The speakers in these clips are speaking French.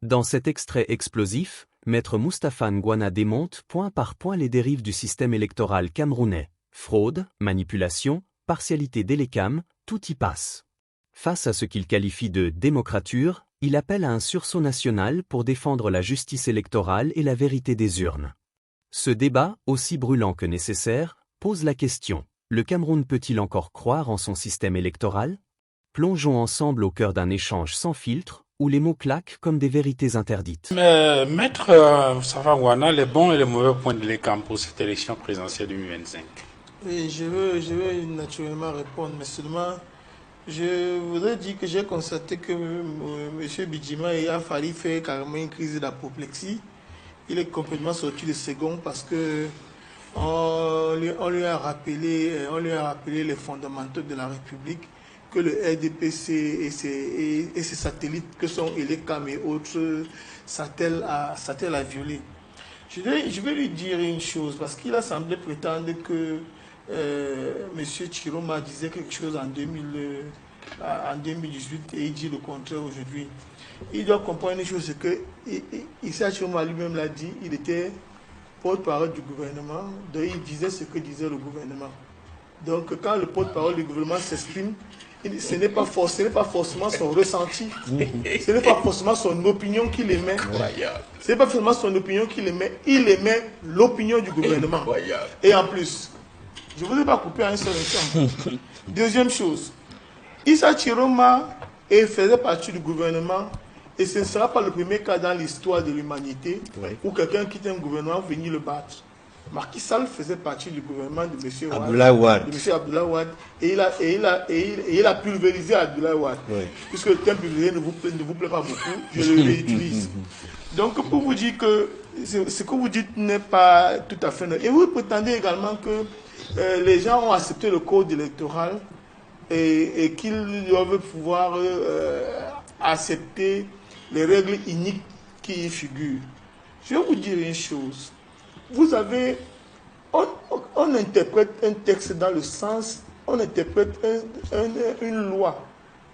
Dans cet extrait explosif, Maître Moustapha Ngouana démonte point par point les dérives du système électoral camerounais. Fraude, manipulation, partialité d'Elecam, tout y passe. Face à ce qu'il qualifie de « démocrature », il appelle à un sursaut national pour défendre la justice électorale et la vérité des urnes. Ce débat, aussi brûlant que nécessaire, pose la question. Le Cameroun peut-il encore croire en son système électoral? Plongeons ensemble au cœur d'un échange sans filtre, où les mots claquent comme des vérités interdites. Mais, Maître Moustapha Ngouana, les bons et les mauvais points de l'ECAM pour cette élection présidentielle 2025. Oui, je veux naturellement répondre, mais seulement, je voudrais dire que j'ai constaté que M. Bidjima a fallu faire carrément une crise d'apoplexie. Il est complètement sorti de second parce que on lui a rappelé les fondamentaux de la République, que le RDPC et ses satellites que sont Elecam et autres s'attellent à violer. Je vais lui dire une chose, parce qu'il a semblé prétendre que M. Chiroma disait quelque chose en 2018 et il dit le contraire aujourd'hui. Il doit comprendre une chose, c'est que Issa Chiroma lui-même l'a dit, il était porte-parole du gouvernement, donc il disait ce que disait le gouvernement. Donc quand le porte-parole du gouvernement s'exprime, ce n'est pas forcément son ressenti, ce n'est pas forcément son opinion qu'il émet. Ce n'est pas forcément son opinion qu'il émet, il émet l'opinion du gouvernement. Et en plus, je ne voudrais pas couper un seul instant. Deuxième chose, Issa Chiroma faisait partie du gouvernement et ce ne sera pas le premier cas dans l'histoire de l'humanité où quelqu'un quitte un gouvernement venir le battre. Macky Sall faisait partie du gouvernement de M. Abdoulaye Wade et il a pulvérisé Abdoulaye Wade. Puisque le terme pulvérisé ne vous plaît pas beaucoup, je le réutilise. Donc pour vous dire que ce que vous dites n'est pas tout à fait neutre. Et vous prétendez également que les gens ont accepté le code électoral et qu'ils doivent pouvoir accepter les règles iniques qui y figurent. Je vais vous dire une chose. Vous avez, on interprète un texte dans le sens, on interprète une loi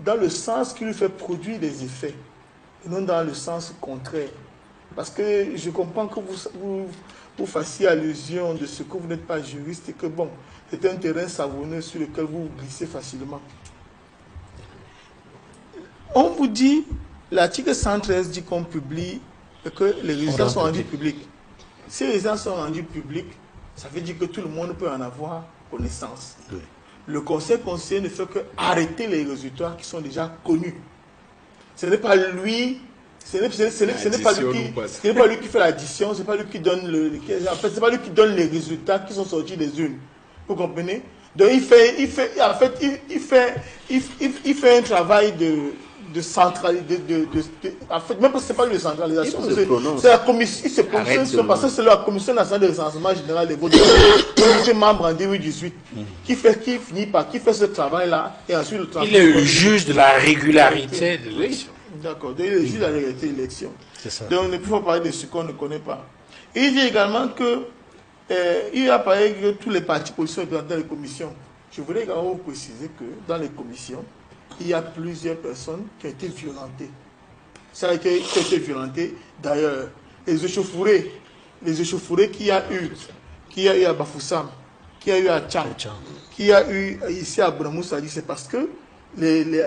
dans le sens qui lui fait produire des effets, et non dans le sens contraire. Parce que je comprends que vous fassiez allusion de ce que vous n'êtes pas juriste et que bon, c'est un terrain savonneux sur lequel vous glissez facilement. On vous dit, l'article 113 dit qu'on publie et que les résultats sont rendus publics. Si les résultats sont rendus publics, ça veut dire que tout le monde peut en avoir connaissance. Oui. Le conseil conseiller ne fait que arrêter les résultats qui sont déjà connus. Ce n'est pas lui, ce n'est pas lui qui fait l'addition, ce n'est pas lui qui donne c'est pas lui qui donne les résultats qui sont sortis des urnes. Vous comprenez? Donc il fait un travail de centralisation. En fait, même si ce n'est pas une centralisation, c'est la commission. Il se prononce parce que c'est la commission nationale de recensement général des votes, qui fait membre en 2018, qui fait ce travail-là et ensuite le travail. Il est le juge de la régularité de l'élection. D'accord, il est le juge de la régularité de l'élection. Donc il ne faut pas parler de ce qu'on ne connaît pas. Et il dit également que il a parlé que tous les partis politiques sont dans les commissions. Je voudrais également vous préciser que dans les commissions, il y a plusieurs personnes qui ont été violentées. Ça a été violenté. D'ailleurs, les échauffourées qu'il y a eu à Bafoussam, qu'il y a eu à Tchang, qu'il y a eu ici à Bramoussadi, c'est parce que les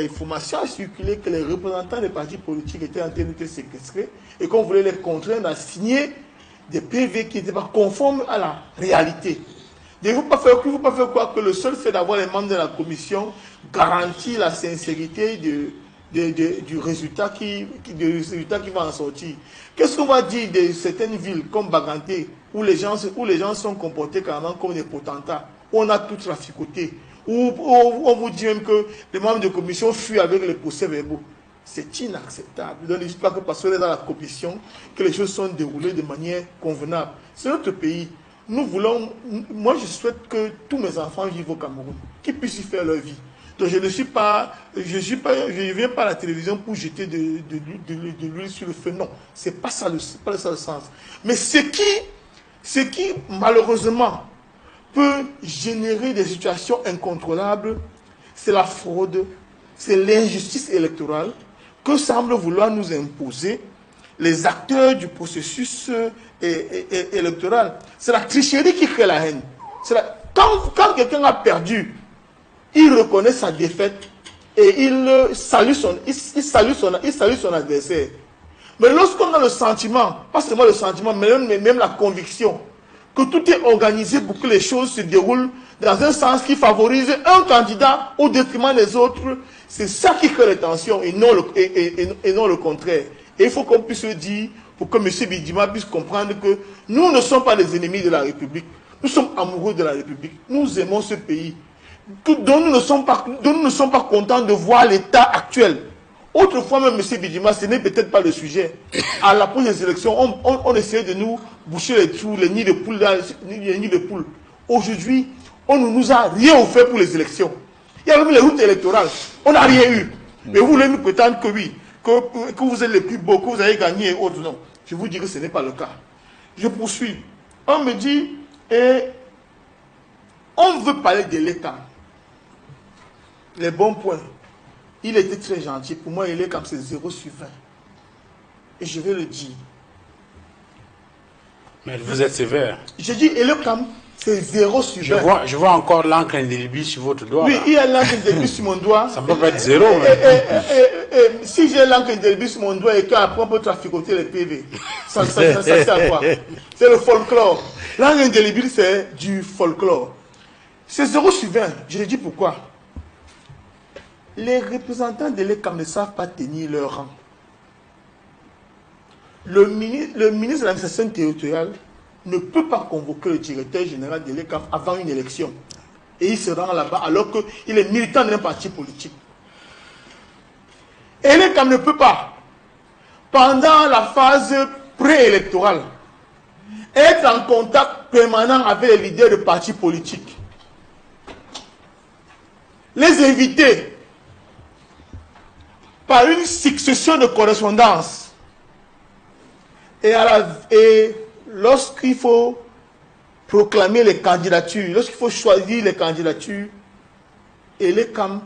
informations ont circulé que les représentants des partis politiques étaient en train d'être séquestrés et qu'on voulait les contraindre à signer des PV qui n'étaient pas conformes à la réalité. Il ne faut pas faire croire que le seul fait d'avoir les membres de la commission garantit la sincérité du résultat qui va en sortir. Qu'est-ce qu'on va dire de certaines villes comme Baganté, où les gens sont comportés carrément comme des potentats, où on a tout traficoté, où on vous dit même que les membres de la commission fuient avec les procès-verbaux. C'est inacceptable. Donc, n'hésite pas que parce qu'on est dans la commission, que les choses sont déroulées de manière convenable. C'est notre pays. Nous voulons, moi je souhaite que tous mes enfants vivent au Cameroun, qu'ils puissent y faire leur vie. Donc je ne viens pas à la télévision pour jeter de l'huile sur le feu. Non, c'est pas ça le sens. Mais ce qui malheureusement peut générer des situations incontrôlables, c'est la fraude, c'est l'injustice électorale. que semblent vouloir nous imposer les acteurs du processus électoral. C'est la tricherie qui crée la haine. Quand quelqu'un a perdu, il reconnaît sa défaite et il salue son adversaire. Mais lorsqu'on a le sentiment, pas seulement le sentiment, mais même la conviction, que tout est organisé pour que les choses se déroulent dans un sens qui favorise un candidat au détriment des autres, c'est ça qui crée les tensions et non le contraire. Et il faut qu'on puisse le dire pour que M. Bidjima puisse comprendre que nous ne sommes pas des ennemis de la République. Nous sommes amoureux de la République. Nous aimons ce pays. Dont nous ne sommes pas contents de voir l'état actuel. Autrefois, même M. Bidjima, ce n'est peut-être pas le sujet. À l'approche des élections, on essayait de nous boucher les trous, les nids de poules. Aujourd'hui, on ne nous a rien offert pour les élections. Il y a même les routes électorales. On n'a rien eu. Mais vous voulez nous prétendre que oui, que vous êtes les plus beaux, que vous avez gagné et autres. Non. Je vous dis que ce n'est pas le cas. Je poursuis. On me dit, on veut parler de l'État. Les bons points. Il était très gentil. Pour moi, il est comme c'est 0 sur 20. Et je vais le dire. Mais vous êtes sévère. Je dis, il est comme c'est 0 sur 20. Je vois encore l'encre indélébile sur votre doigt. Oui, là. il y a l'encre indélébile sur mon doigt. Ça peut pas être 0. Si j'ai l'encre indélébile sur mon doigt et qu'après on peut traficoter les PV, ça sert à quoi? C'est le folklore. L'encre indélébile, c'est du folklore. C'est 0 sur 20. Je le dis pourquoi. Les représentants de l'ECAM ne savent pas tenir leur rang. Le ministre de l'administration territoriale ne peut pas convoquer le directeur général de l'ECAM avant une élection. Et il se rend là-bas alors qu'il est militant d'un parti politique. Et l'ECAM ne peut pas, pendant la phase préélectorale, être en contact permanent avec les leaders de partis politiques. Les inviter par une succession de correspondances. Et lorsqu'il faut proclamer les candidatures, lorsqu'il faut choisir les candidatures, et les CAM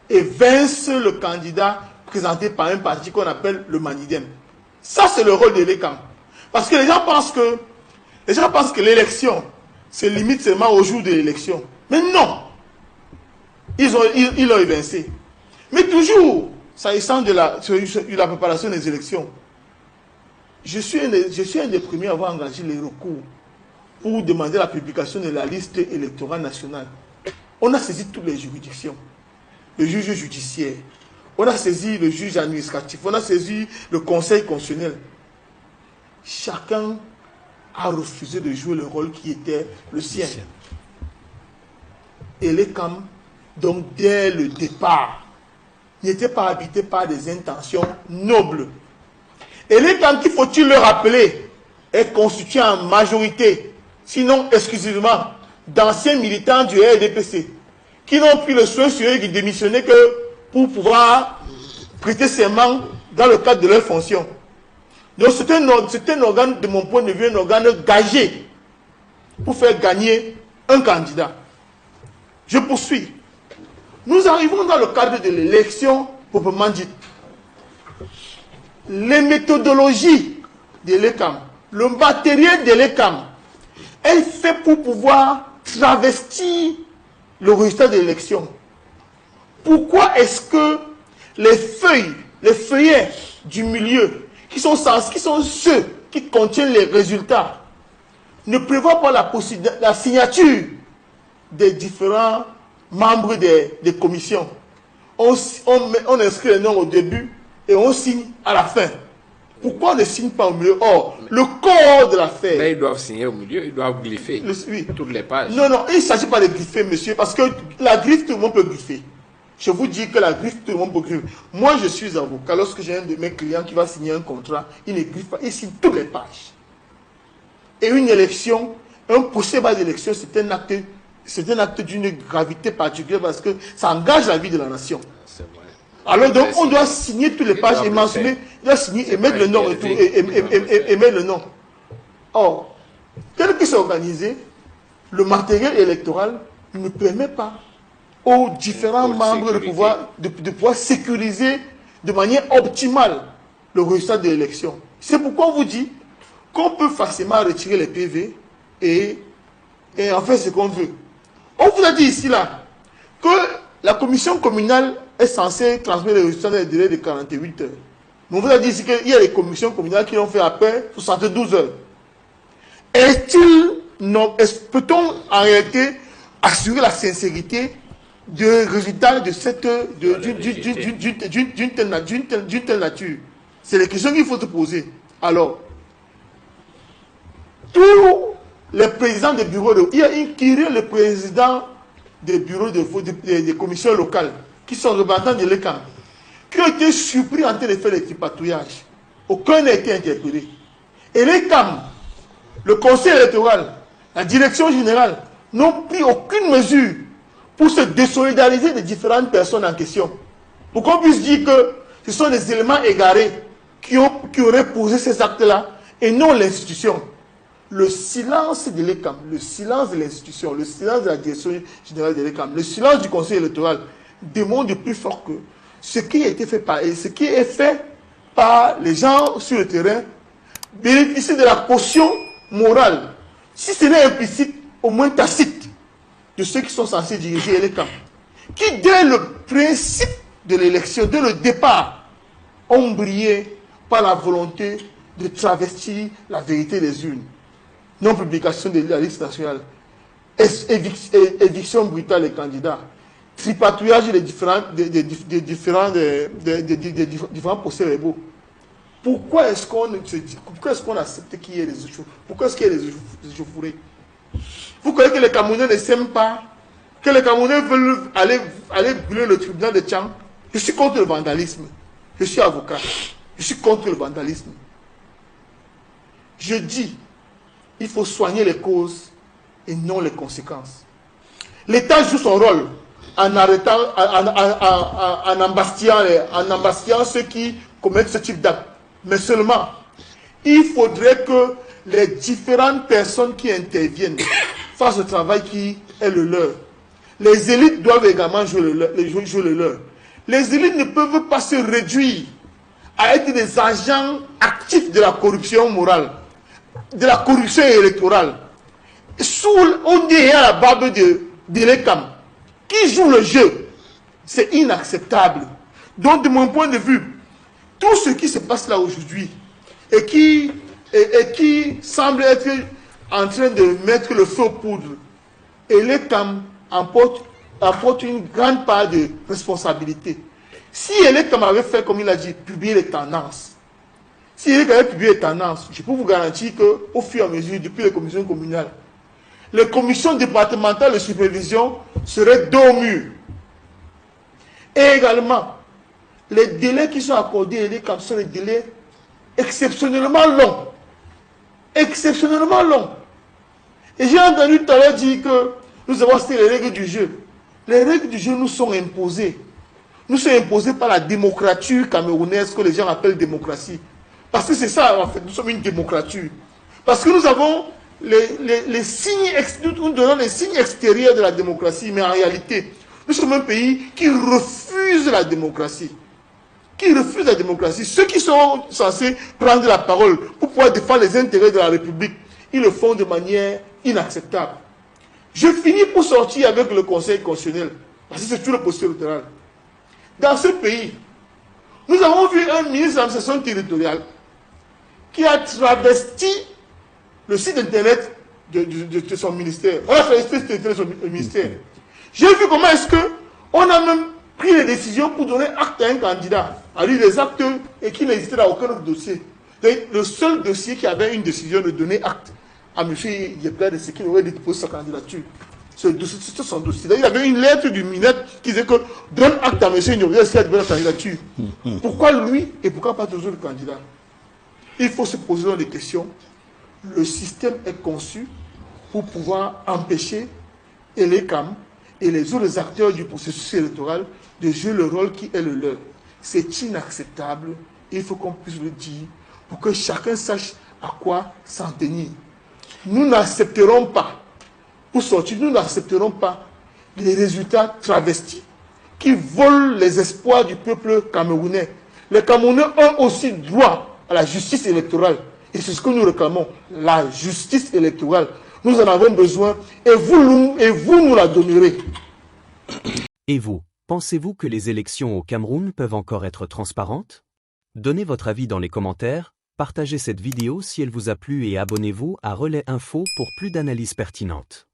évince le candidat présenté par un parti qu'on appelle le Manidem. Ça, c'est le rôle de l'ECAM. Parce que les gens pensent que l'élection se limite seulement au jour de l'élection. Mais non! Ils l'ont évincé. Mais toujours, s'agissant de la préparation des élections, je suis un des premiers à avoir engagé les recours pour demander la publication de la liste électorale nationale. On a saisi toutes les juridictions. Le juge judiciaire, on a saisi le juge administratif, on a saisi le conseil constitutionnel. Chacun a refusé de jouer le rôle qui était le sien. Et les CAM, donc dès le départ, n'étaient pas habités par des intentions nobles. Et les CAM, qu'il faut-il le rappeler, est constitué en majorité, sinon exclusivement, d'anciens militants du RDPC, qui n'ont pris le soin sur eux de démissionner que pour pouvoir prêter serment dans le cadre de leurs fonctions. Donc c'est un organe, de mon point de vue, un organe gagé pour faire gagner un candidat. Je poursuis. Nous arrivons dans le cadre de l'élection proprement dite. Les méthodologies de l'ECAM, le matériel de l'ECAM est fait pour pouvoir travestir le résultat de l'élection. Pourquoi est-ce que les feuillets du milieu, qui sont ceux qui contiennent les résultats, ne prévoient pas la signature des différents membres des commissions? On inscrit les noms au début et on signe à la fin. Pourquoi on ne signe pas au milieu? Or, le corps de l'affaire... Mais ils doivent signer au milieu, ils doivent griffer toutes les pages. Non, il ne s'agit pas de griffer, monsieur, parce que la griffe, tout le monde peut griffer. Je vous dis que la griffe, tout le monde peut griffer. Moi, je suis avocat. Lorsque j'ai un de mes clients qui va signer un contrat, il ne griffe pas, il signe toutes les pages. Et une élection, un procès d'élection, c'est un acte d'une gravité particulière parce que ça engage la vie de la nation. C'est vrai. Alors donc, on doit signer toutes les pages et mentionner, il doit signer et mettre le nom et tout, et mettre le nom. Or, tel que c'est organisé, le matériel électoral ne permet pas aux différents membres de pouvoir sécuriser de manière optimale le résultat de l'élection. C'est pourquoi on vous dit qu'on peut facilement retirer les PV et en faire ce qu'on veut. On vous a dit ici là que la commission communale est censée transmettre les résultats dans les délais de 48 heures. Mais on vous a dit ici qu'il y a des commissions communales qui ont fait appel 72 heures. Peut-on en réalité assurer la sincérité du résultat de cette d'une telle nature? C'est les questions qu'il faut se poser. Alors, tous les présidents des bureaux il y a une Kyriel, le président des bureaux des commissions locales qui sont représentants de l'ECAM, qui ont été surpris en train de faire les tripatouillages. Aucun n'a été interpellé. Et l'ECAM, le conseil électoral, la direction générale n'ont pris aucune mesure pour se désolidariser des différentes personnes en question. Pour qu'on puisse dire que ce sont des éléments égarés qui auraient posé ces actes-là et non l'institution. Le silence de l'ECAM, le silence de l'institution, le silence de la direction générale de l'ECAM, le silence du conseil électoral démontre de plus fort que ce qui a été fait par les gens sur le terrain bénéficie de la caution morale, si ce n'est implicite, au moins tacite, de ceux qui sont censés diriger l'ECAM, qui dès le principe de l'élection, dès le départ, ont brillé par la volonté de travestir la vérité des urnes. Non-publication de la liste nationale, éviction brutale des candidats, tripatouillage des différents procès-verbaux. Pourquoi est-ce qu'on accepte qu'il y ait des échauffements? Pourquoi est-ce qu'il y a des échauffourées? Vous croyez que les Camerounais ne s'aiment pas? Que les Camerounais veulent aller brûler le tribunal de Tchang? Je suis contre le vandalisme. Je suis avocat. Je suis contre le vandalisme. Je dis, il faut soigner les causes et non les conséquences. L'État joue son rôle en arrêtant, en embastillant ceux qui commettent ce type d'acte. Mais seulement, il faudrait que les différentes personnes qui interviennent fassent le travail qui est le leur. Les élites doivent également jouer le leur. Les élites ne peuvent pas se réduire à être des agents actifs de la corruption morale, de la corruption électorale, on est à la barbe de l'ECAM, qui joue le jeu. C'est inacceptable. Donc, de mon point de vue, tout ce qui se passe là aujourd'hui et qui semble être en train de mettre le feu aux poudres, et l'ECAM apporte une grande part de responsabilité. Si l'ECAM avait fait, comme il a dit, publier les tendances, si l'ECAM avait publié les tendances, je peux vous garantir qu'au fur et à mesure, depuis les commissions communales, les commissions départementales de supervision seraient dos au mur. Et également, les délais qui sont accordés à l'ECAM sont des délais exceptionnellement longs. Exceptionnellement longs. Et j'ai entendu tout à l'heure dire que nous avons cité les règles du jeu. Les règles du jeu nous sont imposées. Nous sommes imposés par la démocrature camerounaise que les gens appellent démocratie. Parce que c'est ça, en fait, nous sommes une démocrature. Parce que nous avons les signes, nous donnons les signes extérieurs de la démocratie, mais en réalité, nous sommes un pays qui refuse la démocratie. Qui refuse la démocratie. Ceux qui sont censés prendre la parole pour pouvoir défendre les intérêts de la République, ils le font de manière inacceptable. Je finis pour sortir avec le Conseil constitutionnel, parce que c'est tout le processus électoral. Dans ce pays, nous avons vu un ministre de l'administration territoriale qui a travesti le site internet de son ministère. On a travesti le site internet de son ministère. J'ai vu comment est-ce qu'on a même pris les décisions pour donner acte à un candidat, à lui des actes et qui n'existait dans aucun autre dossier. Le seul dossier qui avait une décision de donner acte à M. Yepler de ce qu'il aurait déposé sa candidature. C'était son dossier. Il y avait une lettre du ministre qui disait que donne acte à M. Yepler s'il a déposé sa candidature. Pourquoi lui et pourquoi pas toujours le candidat? Il faut se poser des questions. Le système est conçu pour pouvoir empêcher l'ECAM et les autres acteurs du processus électoral de jouer le rôle qui est le leur. C'est inacceptable. Il faut qu'on puisse le dire pour que chacun sache à quoi s'en tenir. Nous n'accepterons pas, pour sortir, nous n'accepterons pas les résultats travestis qui volent les espoirs du peuple camerounais, Les Camerounais ont aussi droit à la justice électorale. Et c'est ce que nous réclamons, la justice électorale. Nous en avons besoin et vous nous la donnerez. Et vous, pensez-vous que les élections au Cameroun peuvent encore être transparentes? Donnez votre avis dans les commentaires, partagez cette vidéo si elle vous a plu et abonnez-vous à Relais Info pour plus d'analyses pertinentes.